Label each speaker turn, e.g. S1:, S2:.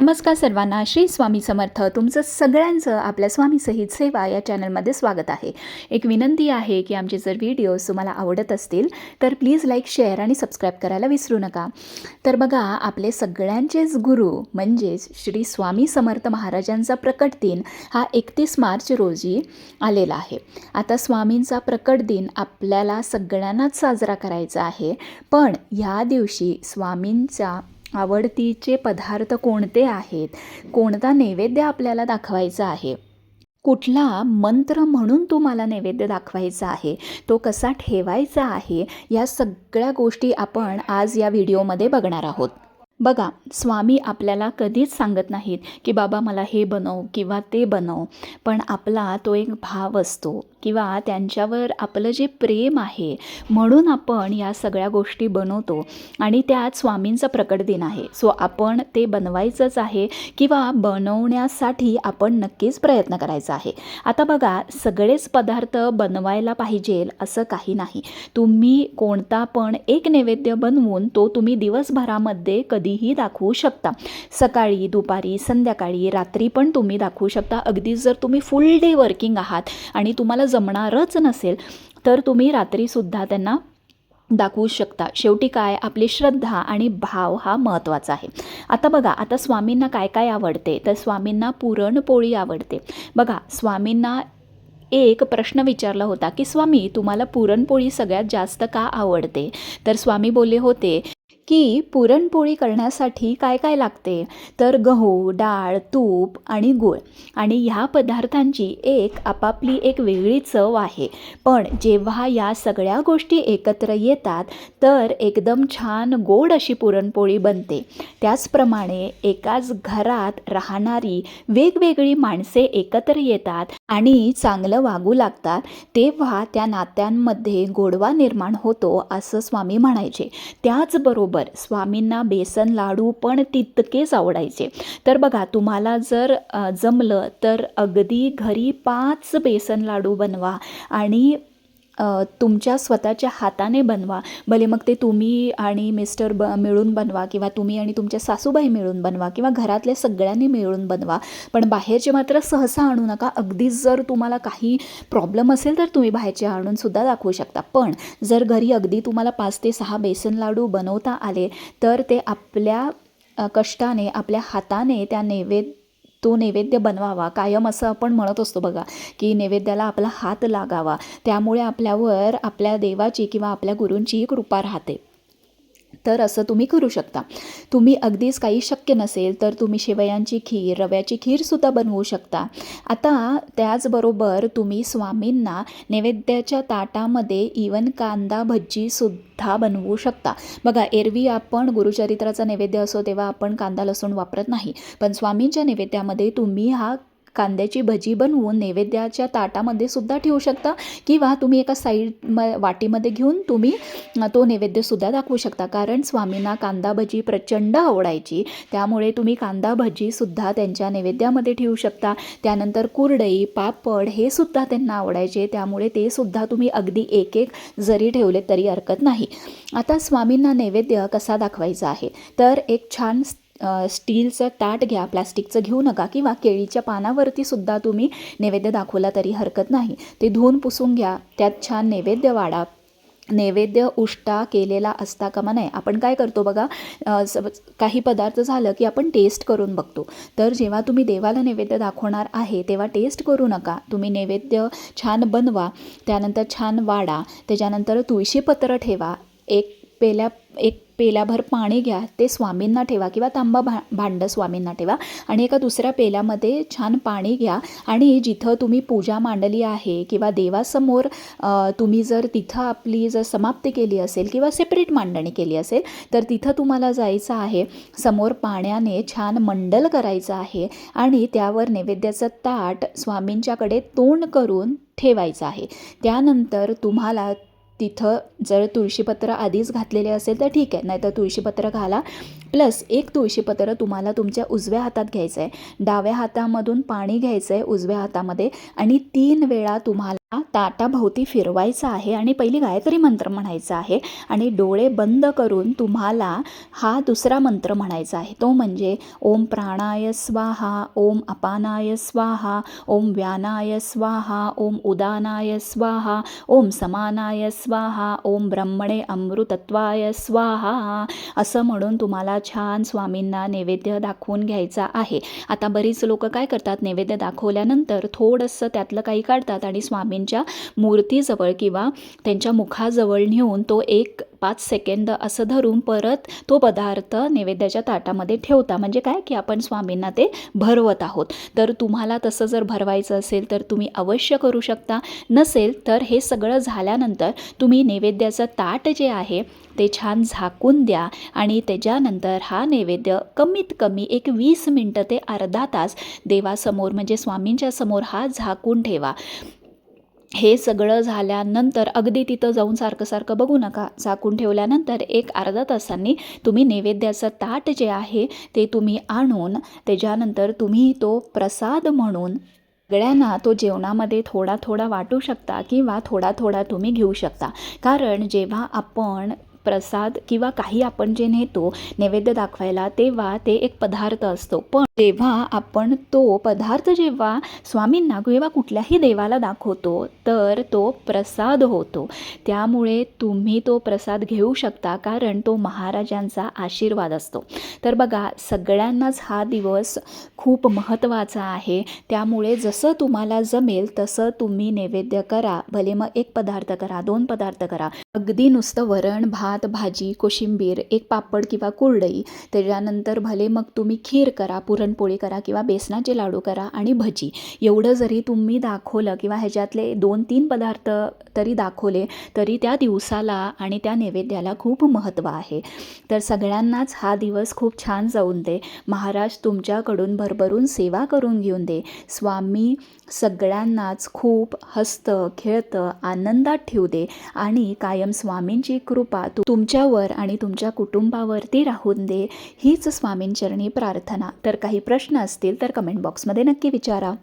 S1: नमस्कार सर्वांना, श्री स्वामी समर्थ. तुमचं सगळ्यांचं आपल्या स्वामी सहित सेवा या चॅनलमध्ये स्वागत आहे. एक विनंती आहे की आमचे जर व्हिडिओज तुम्हाला आवडत असतील तर प्लीज लाईक, शेअर आणि सबस्क्राईब करायला विसरू नका. तर बघा, आपले सगळ्यांचेच गुरु म्हणजेच श्री स्वामी समर्थ महाराजांचा प्रकट दिन हा 31 मार्च रोजी आलेला आहे. आता स्वामींचा प्रकट दिन आपल्याला सगळ्यांनाच साजरा करायचा आहे, पण ह्या दिवशी स्वामींचा आवडतीचे पदार्थ कोणते आहेत, कोणता नैवेद्य आपल्याला दाखवायचा आहे, कुठला मंत्र म्हणून तुम्हाला नैवेद्य दाखवायचा आहे, तो कसा ठेवायचा आहे, या सगळ्या गोष्टी आपण आज या व्हिडिओमध्ये बघणार आहोत. बघा, स्वामी आपल्याला कधीच सांगत नाहीत की बाबा मला हे बनव किंवा ते बनव, पण आपला तो एक भाव असतो किंवा त्यांच्यावर आपलं जे प्रेम आहे म्हणून आपण या सगळ्या गोष्टी बनवतो आणि त्यात स्वामींचा प्रकट दिन आहे. सो आपण ते बनवायचंच आहे किंवा बनवण्यासाठी आपण नक्कीच प्रयत्न करायचा आहे. आता बघा, सगळेच पदार्थ बनवायला पाहिजे असं काही नाही. तुम्ही कोणता पण एक नैवेद्य बनवून तो तुम्ही दिवसभरामध्ये कधीही दाखवू शकता. सकाळी, दुपारी, संध्याकाळी, रात्री पण तुम्ही दाखवू शकता. अगदी जर तुम्ही फुल डे वर्किंग आहात आणि तुम्हाला जमणारच नसेल तर तुम्ही रात्रीसुद्धा त्यांना दाखवू शकता. शेवटी काय, आपली श्रद्धा आणि भाव हा महत्त्वाचा आहे. आता बघा, आता स्वामींना काय काय आवडते, तर स्वामींना पुरणपोळी आवडते. बघा, स्वामींना एक प्रश्न विचारला होता की स्वामी, तुम्हाला पुरणपोळी सगळ्यात जास्त का आवडते? तर स्वामी बोलले होते की पुरणपोळी करण्यासाठी काय काय लागते, तर गहू, डाळ, तूप आणि गूळ, आणि ह्या पदार्थांची आपापली एक वेगळी चव आहे. पण जेव्हा या सगळ्या गोष्टी एकत्र येतात तर एकदम छान गोड अशी पुरणपोळी बनते. त्याचप्रमाणे एकाच घरात राहणारी वेगवेगळी माणसे एकत्र येतात आणि चांगलं वागू लागतात, तेव्हा त्या नात्यांमध्ये गोडवा निर्माण होतो असं स्वामी म्हणायचे. त्याचबरोबर स्वामींना बेसन लाडू पण तितकेच आवडायचे. तर बघा, तुम्हाला जर जमलं तर अगदी घरी 5 बेसन लाडू बनवा आणि तुमच्या स्वतःच्या हाताने बनवा. भले मग ते तुम्ही आणि मिस्टर मिळून बनवा किंवा तुम्ही आणि तुमच्या सासूबाई मिळून बनवा किंवा घरातल्या सगळ्यांनी मिळून बनवा, पण बाहेरचे मात्र सहसा आणू नका. अगदीच जर तुम्हाला काही प्रॉब्लेम असेल तर तुम्ही बाहेरचे आणूनसुद्धा दाखवू शकता. पण जर घरी अगदी तुम्हाला 5 ते 6 बेसन लाडू बनवता आले तर ते आपल्या कष्टाने, आपल्या हाताने तो नैवेद्य बनवावा. कायम असं आपण म्हणत असतो बघा की नैवेद्याला आपला हात लागावा, त्यामुळे आपल्यावर आपल्या देवाची किंवा आपल्या गुरूंची कृपा राहते. तर असं तुम्ही करू शकता. तुम्ही अगदीच काही शक्य नसेल तर तुम्ही शेवयांची खीर, रव्याची खीरसुद्धा बनवू शकता. आता त्याचबरोबर तुम्ही स्वामींना नैवेद्याच्या ताटामध्ये इवन कांदा भज्जीसुद्धा बनवू शकता. बघा, एरवी आपण गुरुचरित्राचा नैवेद्य असो तेव्हा आपण कांदा लसूण वापरत नाही, पण स्वामींच्या नैवेद्यामध्ये तुम्ही कांद्याची भजी बनवून नैवेद्याच्या ताटामध्ये सुद्धा ठेवू शकता किंवा तुम्ही एका वाटीमध्ये घेऊन तुम्ही तो नैवेद्यसुद्धा दाखवू शकता. कारण स्वामींना कांदा भजी प्रचंड आवडायची, त्यामुळे तुम्ही कांदा भजीसुद्धा त्यांच्या नैवेद्यामध्ये ठेवू शकता. त्यानंतर कुरडई, पापड हे सुद्धा त्यांना आवडायचे, त्यामुळे ते सुद्धा तुम्ही अगदी एक जरी ठेवले तरी हरकत नाही. आता स्वामींना नैवेद्य कसा दाखवायचा आहे, तर एक छान स्टीलचं ताट घ्या, प्लास्टिकचं घेऊ नका, किंवा केळीच्या पानावरती सुद्धा तुम्ही नैवेद्य दाखवला तरी हरकत नाही. ते धुवून पुसून घ्या, त्यात छान नैवेद्य वाढा. नैवेद्य उष्टा केलेला असता कामा नये. आपण काय करतो बघा, काही पदार्थ झालं की आपण टेस्ट करून बघतो. तर जेव्हा तुम्ही देवाला नैवेद्य दाखवणार आहे तेव्हा टेस्ट करू नका. तुम्ही नैवेद्य छान बनवा, त्यानंतर छान वाढा, त्याच्यानंतर तुळशीपत्र ठेवा, एक पेल्याभर पाणी घ्या, ते स्वामींना ठेवा किंवा तांबा भांडं स्वामींना ठेवा आणि एका दुसऱ्या पेल्यामध्ये छान पाणी घ्या आणि जिथं तुम्ही पूजा मांडली आहे किंवा देवासमोर तुम्ही जर तिथं आपली जर समाप्ती केली असेल किंवा सेपरेट मांडणी केली असेल तर तिथं तुम्हाला जायचं आहे. समोर पाण्याने छान मंडल करायचं आहे आणि त्यावर नैवेद्याचं ताट स्वामींच्याकडे तोंड करून ठेवायचं आहे. त्यानंतर तुम्हाला तिथं जर तुळशीपत्र आधीच घातलेले असेल तर ठीक आहे, नाहीतर तुळशीपत्र घाला. प्लस एक तुळशीपत्र तुम्हाला तुमच्या उजव्या हातात घ्यायचं आहे, डाव्या हातामधून पाणी घ्यायचं आहे उजव्या हातामध्ये आणि 3 वेळा तुम्हाला ताटाभोवती फिरवायचा आहे आणि पहिली गायत्री मंत्र म्हणायचा आहे आणि डोळे बंद करून तुम्हाला हा दुसरा मंत्र म्हणायचा आहे. तो म्हणजे ओम प्राणाय स्वाहा, ओम अपानाय स्वाहा, ओम व्यानाय स्वाहा, ओम उदानाय स्वाहा, ओम समानाय स्वाहा, ओम ब्रह्मणे अमृतत्वाय स्वाहा असं म्हणून तुम्हाला छान स्वामींना नैवेद्य दाखवून घ्यायचा आहे. आता बरीच लोक काय करतात, नैवेद्य दाखवल्यानंतर थोडंसं त्यातलं काही काढतात आणि स्वामींच्या मूर्तीजवळ किंवा त्यांच्या मुखाजवळ नेऊन तो 1-5 सेकंद असं धरून परत तो पदार्थ नैवेद्याच्या ताटामध्ये ठेवता. म्हणजे काय की आपण स्वामींना ते भरवत आहोत. तर तुम्हाला तसं जर भरवायचं असेल तर तुम्ही अवश्य करू शकता. नसेल तर हे सगळं झाल्यानंतर तुम्ही नैवेद्याचं ताट जे आहे ते छान झाकून द्या आणि त्याच्यानंतर हा नैवेद्य कमीत कमी 20 मिनटं ते अर्धा तास देवासमोर म्हणजे स्वामींच्या समोर हा झाकून ठेवा. हे सगळं झाल्यानंतर अगदी तिथं जाऊन सारखं बघू नका. झाकून ठेवल्यानंतर अर्धा तासांनी तुम्ही नैवेद्याचं ताट जे आहे ते तुम्ही आणून त्याच्यानंतर तुम्ही तो प्रसाद म्हणून सगळ्यांना तो जेवणामध्ये थोडा थोडा वाटू शकता किंवा थोडा थोडा तुम्ही घेऊ शकता. कारण जेव्हा आपण प्रसाद किंवा काही आपण जे नेतो नैवेद्य दाखवायला तेव्हा ते एक पदार्थ असतो. पण जेव्हा आपण तो पदार्थ जेव्हा स्वामींना किंवा कुठल्याही देवाला दाखवतो तर तो प्रसाद होतो. त्यामुळे तुम्ही तो प्रसाद घेऊ शकता कारण तो महाराजांचा आशीर्वाद असतो. तर बघा, सगळ्यांनाच हा दिवस खूप महत्त्वाचा आहे. त्यामुळे जसं तुम्हाला जमेल तसं तुम्ही नैवेद्य करा. भले मग 1 पदार्थ करा, 2 पदार्थ करा. अगदी नुसतं वरण भात भाजी कोशिंबीर 1 पापड किंवा कुरडई, त्याच्यानंतर भले मग तुम्ही खीर करा, पुरणपोळी करा किंवा बेसनाचे लाडू करा आणि भजी. एवढं जरी तुम्ही दाखवलं किंवा ह्याच्यातले 2-3 पदार्थ तरी दाखवले तरी त्या दिवसाला आणि त्या नैवेद्याला खूप महत्त्व आहे. तर सगळ्यांनाच हा दिवस खूप छान जाऊन दे. महाराज तुमच्याकडून भरभरून सेवा करून घेऊन दे. स्वामी सगळ्यांनाच खूप हसतं खेळतं आनंदात ठेवू दे आणि कायम स्वामींची कृपा तुमच्यावर आणि तुमच्या कुटुंबावरती राहून दे. हीच स्वामींचरणी प्रार्थना. तर काही प्रश्न असतील तर कमेंट बॉक्समध्ये नक्की विचारा.